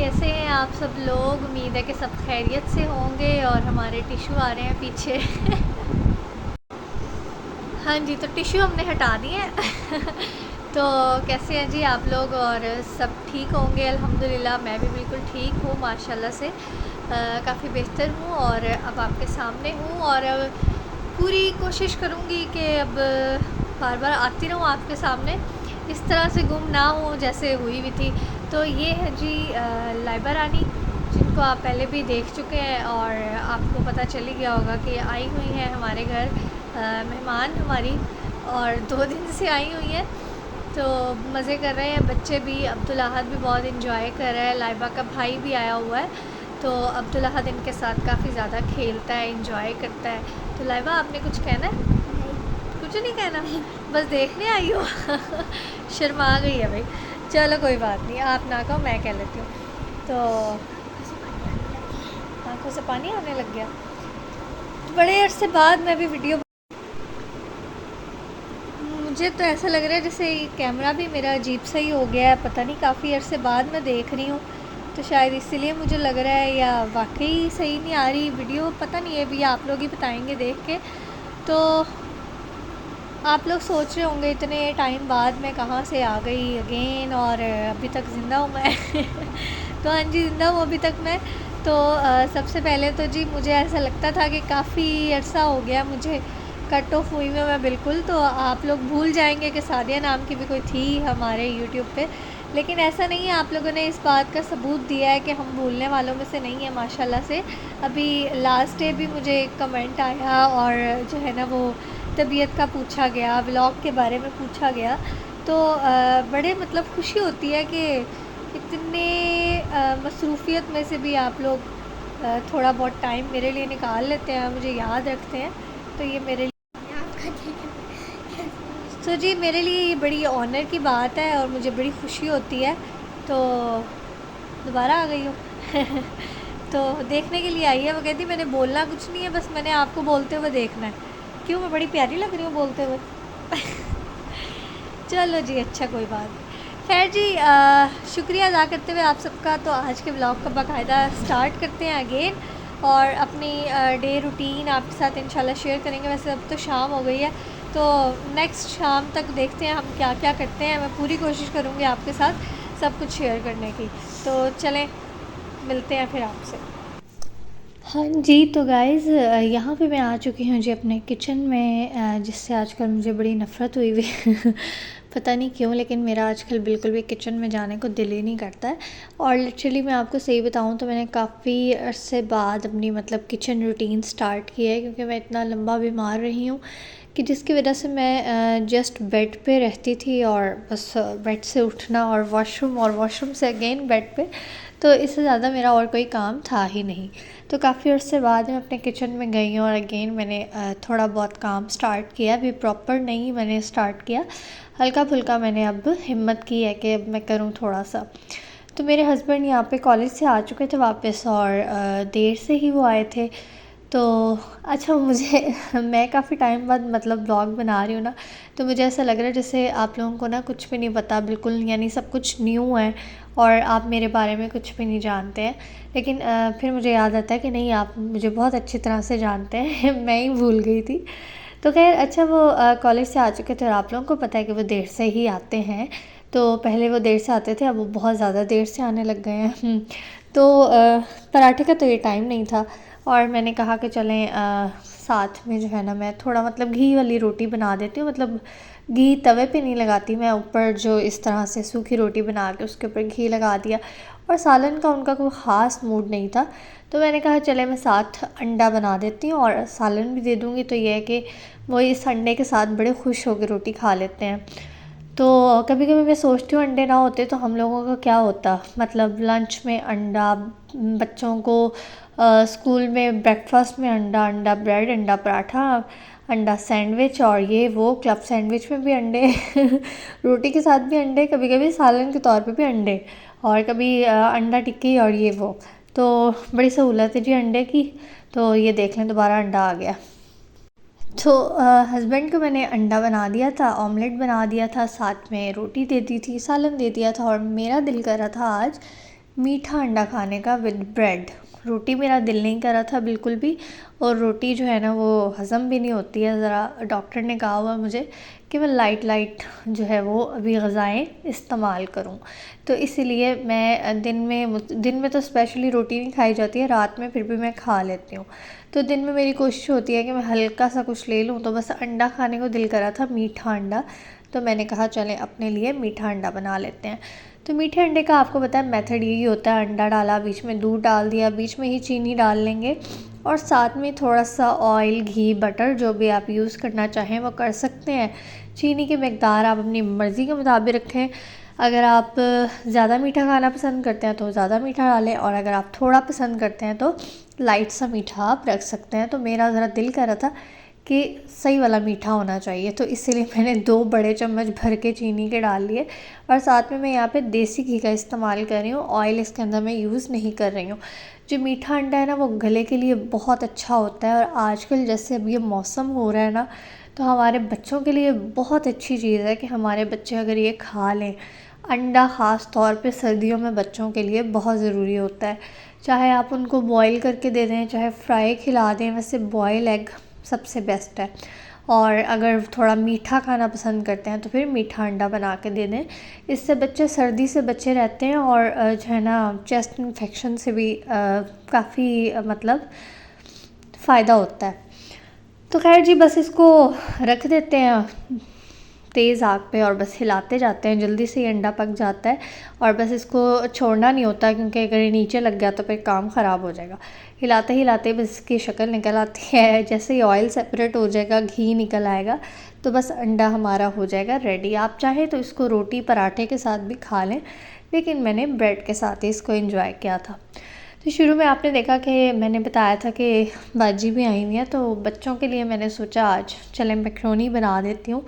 कैसे हैं आप सब लोग। उम्मीद है कि सब खैरियत से होंगे। और हमारे टिशू आ रहे हैं पीछे। हाँ जी, तो टिशू हमने हटा दिए हैं। तो कैसे हैं जी आप लोग, और सब ठीक होंगे। अल्हम्दुलिल्लाह मैं भी बिल्कुल ठीक हूँ माशाल्लाह से। काफ़ी बेहतर हूँ और अब आपके सामने हूँ। और अब पूरी कोशिश करूँगी कि अब बार बार आती रहूँ आपके सामने, इस तरह से गुम ना हो जैसे हुई हुई थी। तो ये है जी लाइबा रानी, जिनको आप पहले भी देख चुके हैं और आपको पता चल ही गया होगा कि आई हुई हैं हमारे घर मेहमान हमारी, और 2 दिन से आई हुई हैं। तो मज़े कर रहे हैं बच्चे भी। अब्दुल अहद भी बहुत इन्जॉय कर रहा है। लाइबा का भाई भी आया हुआ है, तो अब्दुल अहद इनके साथ काफ़ी ज़्यादा खेलता है, इन्जॉय करता है। तो लाइबा आपने कुछ कहना है? कुछ नहीं कहना, बस देखने आई हो। शर्मा गई है भाई। चलो कोई बात नहीं, आप ना कहो, मैं कह लेती हूँ। तो आंखों से पानी आने लग गया। तो बड़े अरसे बाद मैं भी वीडियो, मुझे तो ऐसा लग रहा है जैसे कैमरा भी मेरा अजीब सा ही हो गया है। पता नहीं, काफ़ी अरसे बाद मैं देख रही हूँ, तो शायद इसीलिए मुझे लग रहा है, या वाकई सही नहीं आ रही वीडियो, पता नहीं है। अभी आप लोग ही बताएंगे देख के। तो आप लोग सोच रहे होंगे इतने टाइम बाद मैं कहाँ से आ गई अगेन, और अभी तक ज़िंदा हूँ मैं। तो हाँ जी, ज़िंदा हूँ अभी तक मैं। तो सबसे पहले तो जी मुझे ऐसा लगता था कि काफ़ी अरसा हो गया मुझे कट ऑफ हुई में मैं बिल्कुल। तो आप लोग भूल जाएंगे कि सादिया नाम की भी कोई थी हमारे यूट्यूब पे, लेकिन ऐसा नहीं है। आप लोगों ने इस बात का सबूत दिया है कि हम भूलने वालों में से नहीं है माशाल्लाह से। अभी लास्ट डे भी मुझे एक कमेंट आया, और जो है ना वो तबीयत का पूछा गया, व्लॉग के बारे में पूछा गया। तो बड़े मतलब खुशी होती है कि इतने मसरूफ़ियत में से भी आप लोग थोड़ा बहुत टाइम मेरे लिए निकाल लेते हैं, मुझे याद रखते हैं। तो ये मेरे लिए, तो जी मेरे लिए ये बड़ी ऑनर की बात है और मुझे बड़ी खुशी होती है। तो दोबारा आ गई हूँ। तो देखने के लिए आई है। वो कहती मैंने बोलना कुछ नहीं है, बस मैंने आपको बोलते हुए देखना है। क्यों, मैं बड़ी प्यारी लग रही हूँ बोलते हुए? चलो जी, अच्छा कोई बात नहीं। खैर जी, शुक्रिया अदा करते हुए आप सबका, तो आज के ब्लॉग का बाकायदा स्टार्ट करते हैं अगेन। और अपनी डे रूटीन आपके साथ इंशाल्लाह शेयर करेंगे। वैसे अब तो शाम हो गई है, तो नेक्स्ट शाम तक देखते हैं हम क्या क्या करते हैं। मैं पूरी कोशिश करूँगी आपके साथ सब कुछ शेयर करने की। तो चलें, मिलते हैं फिर आपसे। हाँ जी, तो गाइज़ यहाँ पे मैं आ चुकी हूँ जी अपने किचन में, जिससे आजकल मुझे बड़ी नफ़रत हुई हुई है। पता नहीं क्यों, लेकिन मेरा आजकल बिल्कुल भी किचन में जाने को दिल ही नहीं करता है। और लिटरली मैं आपको सही बताऊँ तो मैंने काफ़ी अरसे बाद अपनी मतलब किचन रूटीन स्टार्ट की है, क्योंकि मैं इतना लंबा बीमार रही हूँ कि जिसकी वजह से मैं जस्ट बेड पे रहती थी, और बस बेड से उठना और वॉशरूम, और वॉशरूम से अगेन बेड पे। तो इससे ज़्यादा मेरा और कोई काम था ही नहीं। तो काफ़ी अर्से बाद मैं अपने किचन में गई हूँ, और अगेन मैंने थोड़ा बहुत काम स्टार्ट किया। अभी प्रॉपर नहीं मैंने स्टार्ट किया, हल्का फुल्का मैंने अब हिम्मत की है कि अब मैं करूँ थोड़ा सा। तो मेरे हस्बैंड यहाँ पे कॉलेज से आ चुके थे वापस, और देर से ही वो आए थे। तो अच्छा, मुझे मैं काफ़ी टाइम बाद मतलब ब्लॉग बना रही हूँ ना, तो मुझे ऐसा लग रहा है जैसे आप लोगों को ना कुछ भी नहीं पता बिल्कुल, यानी सब कुछ न्यू है और आप मेरे बारे में कुछ भी नहीं जानते हैं। लेकिन फिर मुझे याद आता है कि नहीं, आप मुझे बहुत अच्छी तरह से जानते हैं। मैं ही भूल गई थी। तो खैर अच्छा, वो कॉलेज से आ चुके थे, और आप लोगों को पता है कि वो देर से ही आते हैं। तो पहले वो देर से आते थे, अब वो बहुत ज़्यादा देर से आने लग गए हैं। तो पराठे का तो ये टाइम नहीं था, और मैंने कहा कि चलें साथ में जो है ना मैं थोड़ा मतलब घी वाली रोटी बना देती हूँ। मतलब घी तवे पे नहीं लगाती मैं, ऊपर जो इस तरह से सूखी रोटी बना के उसके ऊपर घी लगा दिया। और सालन का उनका कोई ख़ास मूड नहीं था, तो मैंने कहा चले मैं साथ अंडा बना देती हूँ और सालन भी दे दूँगी। तो ये है कि वो इस अंडे के साथ बड़े खुश होकर रोटी खा लेते हैं। तो कभी कभी मैं सोचती हूँ अंडे ना होते तो हम लोगों का क्या होता। मतलब लंच में अंडा, बच्चों को स्कूल में ब्रेकफास्ट में अंडा, अंडा ब्रेड, अंडा पराठा, अंडा सैंडविच, और ये वो क्लब सैंडविच में भी अंडे। रोटी के साथ भी अंडे, कभी कभी सालन के तौर पे भी अंडे, और कभी अंडा टिक्की और ये वो। तो बड़ी सहूलत है जी अंडे की। तो ये देख लें, दोबारा अंडा आ गया। तो हस्बैंड को मैंने अंडा बना दिया था, ऑमलेट बना दिया था, साथ में रोटी दे दी थी, सालन दे दिया था, और मेरा दिल कर रहा था आज मीठा अंडा खाने का विद ब्रेड। रोटी मेरा दिल नहीं कर रहा था बिल्कुल भी, और रोटी जो है ना वो हज़म भी नहीं होती है ज़रा। डॉक्टर ने कहा हुआ मुझे कि मैं लाइट जो है वो अभी ग़िज़ाएँ इस्तेमाल करूं, तो इसीलिए मैं दिन में तो स्पेशली रोटी नहीं खाई जाती है, रात में फिर भी मैं खा लेती हूँ। तो दिन में मेरी कोशिश होती है कि मैं हल्का सा कुछ ले लूँ, तो बस अंडा खाने को दिल करा था, मीठा अंडा। तो मैंने कहा चलें अपने लिए मीठा अंडा बना लेते हैं। तो मीठे अंडे का आपको पता है मेथड यही होता है, अंडा डाला, बीच में दूध डाल दिया, बीच में ही चीनी डाल लेंगे, और साथ में थोड़ा सा ऑयल, घी, बटर जो भी आप यूज़ करना चाहें वो कर सकते हैं। चीनी की मकदार आप अपनी मर्ज़ी के मुताबिक रखें। अगर आप ज़्यादा मीठा खाना पसंद करते हैं तो ज़्यादा मीठा डालें, और अगर आप थोड़ा पसंद करते हैं तो लाइट सा मीठा आप रख सकते हैं। तो मेरा ज़रा दिल कर रहा था कि सही वाला मीठा होना चाहिए, तो इसीलिए मैंने 2 बड़े चम्मच भर के चीनी के डाल लिए, और साथ में मैं यहाँ पे देसी घी का इस्तेमाल कर रही हूँ, ऑयल इसके अंदर मैं यूज़ नहीं कर रही हूँ। जो मीठा अंडा है ना वो गले के लिए बहुत अच्छा होता है, और आजकल जैसे अब ये मौसम हो रहा है ना, तो हमारे बच्चों के लिए बहुत अच्छी चीज़ है कि हमारे बच्चे अगर ये खा लें। अंडा ख़ास तौर पे सर्दियों में बच्चों के लिए बहुत ज़रूरी होता है, चाहे आप उनको बॉईल करके दे दें, चाहे फ्राई खिला दें, वैसे बॉयल एग सबसे बेस्ट है। और अगर थोड़ा मीठा खाना पसंद करते हैं तो फिर मीठा अंडा बना के दे दें, इससे बच्चे सर्दी से बचे रहते हैं, और जो है ना चेस्ट इन्फेक्शन से भी काफ़ी मतलब फ़ायदा होता है। तो खैर जी, बस इसको रख देते हैं तेज़ आग पे, और बस हिलाते जाते हैं, जल्दी से ये अंडा पक जाता है। और बस इसको छोड़ना नहीं होता, क्योंकि अगर ये नीचे लग गया तो फिर काम ख़राब हो जाएगा। हिलाते हिलाते बस इसकी शक्ल निकल आती है, जैसे ही ऑयल सेपरेट हो जाएगा, घी निकल आएगा, तो बस अंडा हमारा हो जाएगा रेडी। आप चाहें तो इसको रोटी पराठे के साथ भी खा लें, लेकिन मैंने ब्रेड के साथ ही इसको एंजॉय किया था। तो शुरू में आपने देखा कि मैंने बताया था कि बाजी भी आई हुई है, तो बच्चों के लिए मैंने सोचा आज चलें मैक्रोनी बना देती हूँ।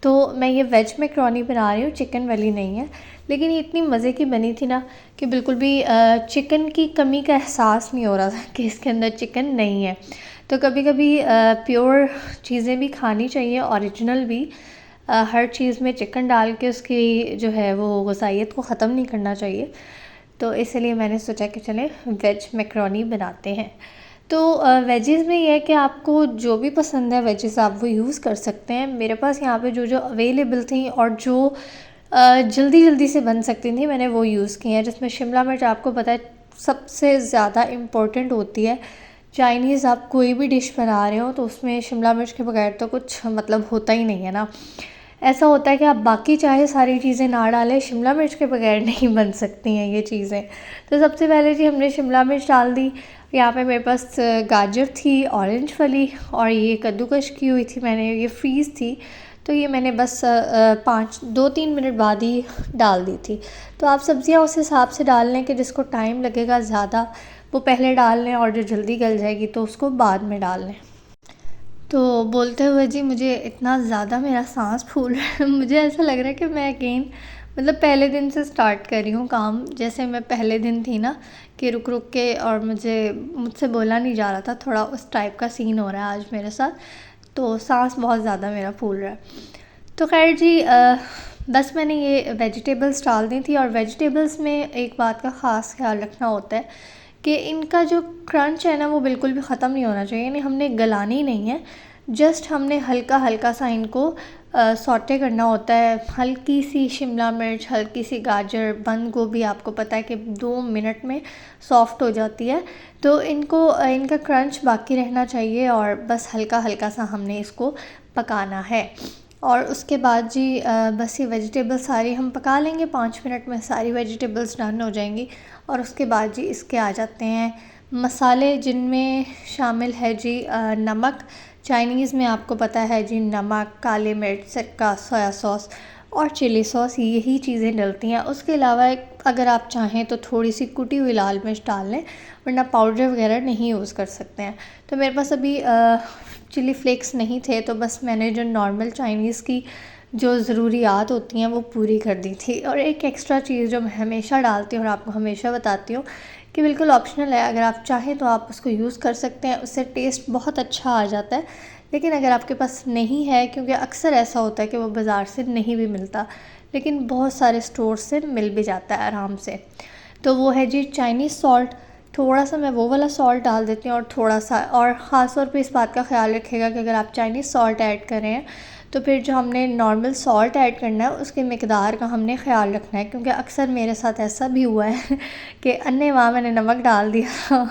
तो मैं ये वेज मैक्रोनी बना रही हूँ, चिकन वाली नहीं है, लेकिन ये इतनी मज़े की बनी थी ना कि बिल्कुल भी चिकन की कमी का एहसास नहीं हो रहा था कि इसके अंदर चिकन नहीं है। तो कभी कभी प्योर चीज़ें भी खानी चाहिए, ओरिजिनल भी। हर चीज़ में चिकन डाल के उसकी जो है वो वसायत को ख़त्म नहीं करना चाहिए। तो इसलिए मैंने सोचा कि चलें वेज मैक्रोनी बनाते हैं। तो वेजेस में ये है कि आपको जो भी पसंद है वेजेस आप वो यूज़ कर सकते हैं। मेरे पास यहाँ पे जो जो अवेलेबल थी और जो जल्दी जल्दी से बन सकती थी मैंने वो यूज़ की हैं, जिसमें शिमला मिर्च आपको पता है सबसे ज़्यादा इम्पोर्टेंट होती है। चाइनीज़ आप कोई भी डिश बना रहे हो तो उसमें शिमला मिर्च के बगैर तो कुछ मतलब होता ही नहीं है ना। ऐसा होता है कि आप बाकी चाहे सारी चीज़ें ना डालें, शिमला मिर्च के बगैर नहीं बन सकती हैं ये चीज़ें। तो सबसे पहले जी हमने शिमला मिर्च डाल दी। यहाँ पे मेरे पास गाजर थी, ऑरेंज वाली, और ये कद्दूकश की हुई थी मैंने, ये फ्रीज़ थी, तो ये मैंने बस 2-3 मिनट बाद ही डाल दी थी। तो आप सब्ज़ियाँ उस हिसाब से डाल लें कि जिसको टाइम लगेगा ज़्यादा वो पहले डाल लें, और जो जल्दी गल जाएगी तो उसको बाद में डाल लें। तो बोलते हुए जी मुझे इतना ज़्यादा मेरा सांस फूल रहा है, मुझे ऐसा लग रहा है कि मैं अगेन मतलब पहले दिन से स्टार्ट कर रही हूँ काम। जैसे मैं पहले दिन थी ना कि रुक रुक के और मुझसे बोला नहीं जा रहा था, थोड़ा उस टाइप का सीन हो रहा है आज मेरे साथ। तो सांस बहुत ज़्यादा मेरा फूल रहा है। तो खैर जी बस मैंने ये वेजिटेबल्स डाल दी थी, और वेजिटेबल्स में एक बात का ख़ास ख्याल रखना होता है कि इनका जो क्रंच है ना वो बिल्कुल भी ख़त्म नहीं होना चाहिए, यानी हमने गलानी नहीं है, जस्ट हमने हल्का हल्का सा इनको सौटे करना होता है। हल्की सी शिमला मिर्च, हल्की सी गाजर, बंद गोभी आपको पता है कि 2 मिनट में सॉफ़्ट हो जाती है, तो इनका क्रंच बाकी रहना चाहिए, और बस हल्का हल्का सा हमने इसको पकाना है। और उसके बाद जी बस ये वेजिटेबल्स सारी हम पका लेंगे, 5 मिनट में सारी वेजिटेबल्स डन हो जाएंगी। और उसके बाद जी इसके आ जाते हैं मसाले, जिनमें शामिल है जी नमक। चाइनीज़ में आपको पता है जी नमक, काली मिर्च, सिरका, सोया सॉस और चिली सॉस, यही चीज़ें डलती हैं। उसके अलावा अगर आप चाहें तो थोड़ी सी कुटी हुई लाल मिर्च डाल लें, वरना पाउडर वगैरह नहीं यूज़ कर सकते हैं। तो मेरे पास अभी चिली फ्लेक्स नहीं थे, तो बस मैंने जो नॉर्मल चाइनीज़ की जो ज़रूरियात होती हैं वो पूरी कर दी थी। और एक एक्स्ट्रा चीज़ जो मैं हमेशा डालती हूँ और आपको हमेशा बताती हूँ कि बिल्कुल ऑप्शनल है, अगर आप चाहें तो आप उसको यूज़ कर सकते हैं, उससे टेस्ट बहुत अच्छा आ जाता है। लेकिन अगर आपके पास नहीं है, क्योंकि अक्सर ऐसा होता है कि वो बाज़ार से नहीं भी मिलता, लेकिन बहुत सारे स्टोर से मिल भी जाता है आराम से, तो वो है जी चाइनीज़ सॉल्ट। थोड़ा सा मैं वो वाला सॉल्ट डाल देती हूँ और थोड़ा सा, और ख़ास तौर पे इस बात का ख्याल रखिएगा कि अगर आप चाइनीज़ सॉल्ट ऐड कर रहे हैं तो फिर जो हमने नॉर्मल सॉल्ट ऐड करना है उसके मिकदार का हमने ख्याल रखना है, क्योंकि अक्सर मेरे साथ ऐसा भी हुआ है कि अन्नेवाह मैंने नमक डाल दिया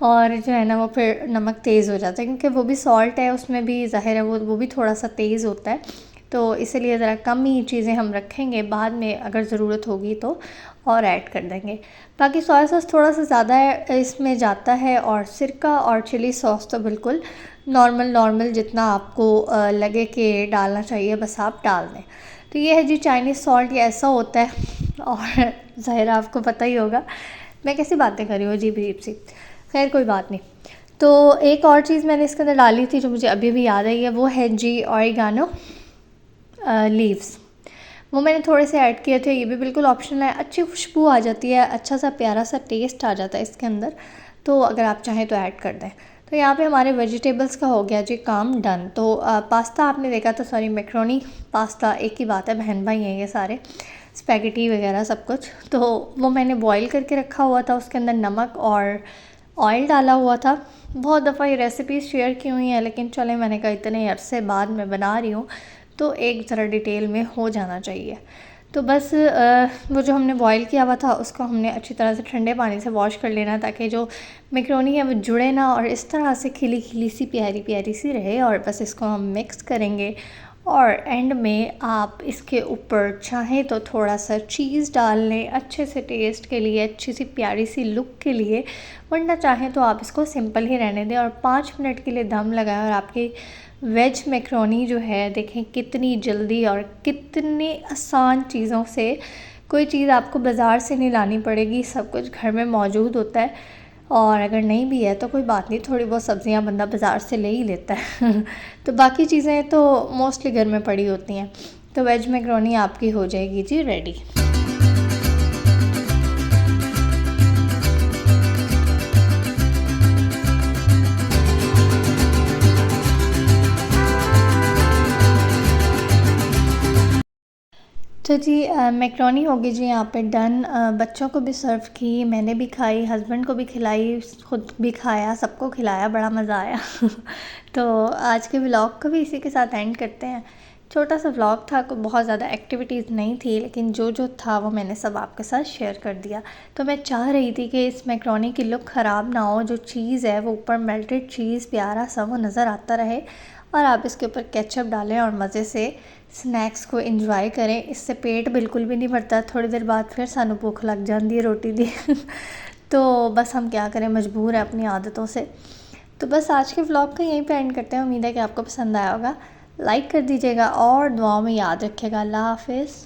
और जो है ना वो फिर नमक तेज़ हो जाता है, क्योंकि वो भी सॉल्ट है, उसमें भी ज़ाहिर है वो भी थोड़ा सा तेज़ होता है। तो इसलिए ज़रा कम ही चीज़ें हम रखेंगे, बाद में अगर ज़रूरत होगी तो और ऐड कर देंगे। बाकी सोया सॉस थोड़ा सा ज़्यादा इसमें जाता है, और सिरका और चिली सॉस तो बिल्कुल नॉर्मल जितना आपको लगे कि डालना चाहिए बस आप डाल दें। तो ये है जी चाइनीज़ सॉल्ट, ये ऐसा होता है। और ज़ाहिर आपको पता ही होगा मैं कैसी बातें कर रही हूँ अजीब अजीब सी। खैर कोई बात नहीं। तो एक और चीज़ मैंने इसके अंदर डाली थी जो मुझे अभी भी याद आई है, वो है जी ऑरिगानो लीव्स। वो मैंने थोड़े से ऐड किए थे, ये भी बिल्कुल ऑप्शनल है। अच्छी खुशबू आ जाती है, अच्छा सा प्यारा सा टेस्ट आ जाता है इसके अंदर, तो अगर आप चाहें तो ऐड कर दें। तो यहाँ पे हमारे वेजिटेबल्स का हो गया जी काम डन। तो पास्ता आपने देखा था, सॉरी मैक्रोनी पास्ता एक ही बात है, बहन भाई हैं ये सारे, स्पैगेटी वगैरह सब कुछ। तो वो मैंने बॉईल करके रखा हुआ था, उसके अंदर नमक और ऑयल डाला हुआ था। बहुत दफ़ा ये रेसिपीज़ शेयर की हुई हैं, लेकिन चले मैंने कहा इतने अरसे बाद मैं बना रही हूँ तो एक ज़रा डिटेल में हो जाना चाहिए। तो बस वो जो हमने बॉईल किया हुआ था उसको हमने अच्छी तरह से ठंडे पानी से वॉश कर लेना, ताकि जो मैक्रोनी है वो जुड़े ना और इस तरह से खिली खिली सी प्यारी प्यारी सी रहे। और बस इसको हम मिक्स करेंगे, और एंड में आप इसके ऊपर चाहें तो थोड़ा सा चीज़ डाल लें अच्छे से टेस्ट के लिए, अच्छी सी प्यारी सी लुक के लिए, वरना चाहें तो आप इसको सिंपल ही रहने दें और 5 मिनट के लिए दम लगाएं। और आपकी वेज मैक्रोनी जो है देखें कितनी जल्दी और कितनी आसान चीज़ों से, कोई चीज़ आपको बाज़ार से नहीं लानी पड़ेगी, सब कुछ घर में मौजूद होता है। और अगर नहीं भी है तो कोई बात नहीं, थोड़ी बहुत सब्ज़ियां बंदा बाज़ार से ले ही लेता है तो बाकी चीज़ें तो मोस्टली घर में पड़ी होती हैं। तो वेज मैक्रोनी आपकी हो जाएगी जी रेडी। तो जी मैक्रोनी होगी जी यहाँ पे डन। बच्चों को भी सर्व की, मैंने भी खाई, हस्बैंड को भी खिलाई, खुद भी खाया, सबको खिलाया, बड़ा मज़ा आया तो आज के व्लॉग को भी इसी के साथ एंड करते हैं। छोटा सा व्लॉग था, कोई बहुत ज़्यादा एक्टिविटीज़ नहीं थी, लेकिन जो था वो मैंने सब आपके साथ शेयर कर दिया। तो मैं चाह रही थी कि इस मैक्रोनी की लुक ख़राब ना हो, जो चीज़ है वो ऊपर मेल्टेड चीज़ प्यारा सा वो नज़र आता रहे, और आप इसके ऊपर केचप डालें और मज़े से स्नैक्स को एंजॉय करें। इससे पेट बिल्कुल भी नहीं भरता, थोड़ी देर बाद फिर सानू भूख लग जाती है रोटी दी तो बस हम क्या करें, मजबूर है अपनी आदतों से। तो बस आज के व्लॉग को यहीं पे एंड करते हैं। उम्मीद है कि आपको पसंद आया होगा। लाइक कर दीजिएगा और दुआओं में याद रखिएगा। अल्लाह हाफिज़।